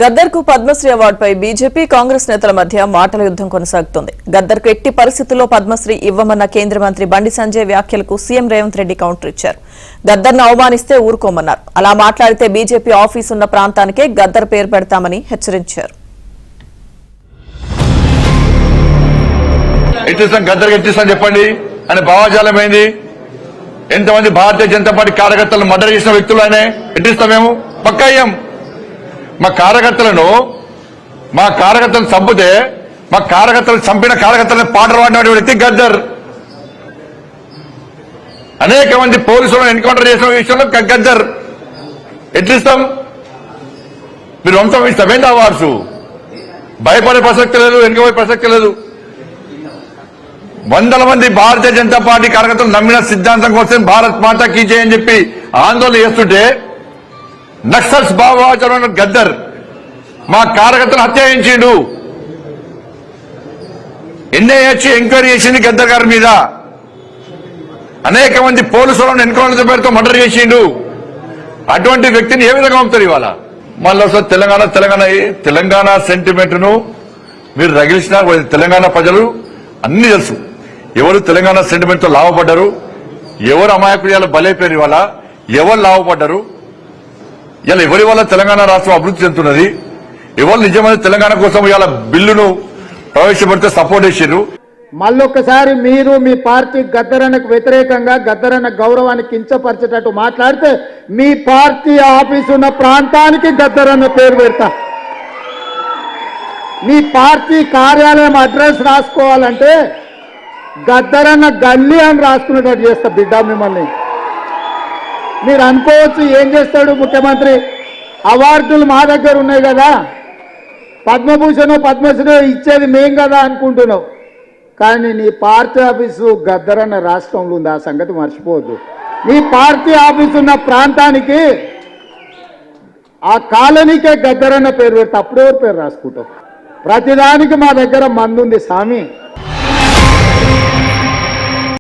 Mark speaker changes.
Speaker 1: గద్దర్ కు పద్మశ్రీ అవార్డుపై బీజేపీ కాంగ్రెస్ నేతల మధ్య మాటల యుద్ధం కొనసాగుతోంది. గద్దర్ కు ఎట్టి పరిస్థితుల్లో పద్మశ్రీ ఇవ్వమన్న కేంద్ర మంత్రి బండి సంజయ్ వ్యాఖ్యలకు సీఎం రేవంత్ రెడ్డి కౌంటర్ ఇచ్చారు. గద్దర్ను అవమానిస్తే ఊరుకోమన్నారు. అలా మాట్లాడితే బీజేపీ ఆఫీసు ఉన్న ప్రాంతానికే గద్దర్ పేరు పెడతామని హెచ్చరించారు.
Speaker 2: చెప్పండి అని భావజాలం ఏంది? ఎంతమంది భారతీయ జనతా పార్టీ కార్యకర్తలను మర్డర్ చేసిన వ్యక్తులు ఆయన ఎట్టిస్తాం? మేము పక్కా అయ్యాం. మా కార్యకర్తలను చంపితే మా కార్యకర్తలు చంపిన కార్యకర్తలను పాటలు పాడిన వ్యక్తి గద్దర్. అనేక మంది పోలీసులను ఎన్కౌంటర్ చేసిన విషయంలో గద్దర్. ఎట్లిస్తాం? మీరు వంశం ఇస్తామేంటి అవార్డ్స్? భయపడే ప్రసక్తి లేదు, వెనుకపోయే ప్రసక్తి లేదు. వందల మంది భారతీయ జనతా పార్టీ కార్యకర్తలు నమ్మిన సిద్ధాంతం కోసం భారత్ మాతా కీ జై అని చెప్పి ఆందోళన చేస్తుంటే నక్సల్స్ భావోద్వేగం గద్దర్ మా కార్యకర్తలు హత్య చేయించిండు. ఎన్ఐఏ ఎంక్వైరీ చేసింది గద్దర్ గారి మీద. అనేక మంది పోలీసులను ఎన్కౌంటర్ పేరుతో మర్డర్ చేసిండు. అటువంటి వ్యక్తిని ఏ విధంగా పంపుతారు ఇవాళ? మళ్ళీ తెలంగాణ సెంటిమెంట్ ను మీరు రగిలిసిన తెలంగాణ ప్రజలు అన్ని తెలుసు. ఎవరు తెలంగాణ సెంటిమెంట్ తో లాభపడ్డారు, ఎవరు అమాయకులు బలైపోయారు, ఇవాళ ఎవరు లాభపడ్డారు, ఇలా ఎవరి వల్ల తెలంగాణ రాష్ట్రం అభివృద్ధి చెందుతున్నది, ఎవరు నిజమైన తెలంగాణ కోసం ఇవాళ బిల్లును ప్రవేశపెడితే సపోర్ట్ చేశారు.
Speaker 3: మళ్ళొక్కసారి మీరు మీ పార్టీ గద్దరన్నకు వ్యతిరేకంగా గద్దరన్న గౌరవాన్ని కించపరిచేటట్టు మాట్లాడితే మీ పార్టీ ఆఫీసు ఉన్న ప్రాంతానికి గద్దరన్న పేరు పెడతా. మీ పార్టీ కార్యాలయం అడ్రస్ రాసుకోవాలంటే గద్దరన్న గల్లీ అని రాసుకునేటట్టు చేస్తా బిడ్డ మిమ్మల్ని. మీరు అనుకోవచ్చు ఏం చేస్తాడు ముఖ్యమంత్రి, అవార్డులు మా దగ్గర ఉన్నాయి కదా, పద్మభూషణ్ పద్మశ్రీ ఇచ్చేది మేం కదా అనుకుంటున్నావు. కానీ నీ పార్టీ ఆఫీసు గద్దరన్న రాష్ట్రంలో ఉంది, ఆ సంగతి మర్చిపోవద్దు. నీ పార్టీ ఆఫీసు ఉన్న ప్రాంతానికి ఆ కాలనీకే గద్దరన్న పేరు పెడితే అప్పుడెవరు పేరు రాసుకుంటావు? ప్రతిదానికి మా దగ్గర మందు ఉంది స్వామి.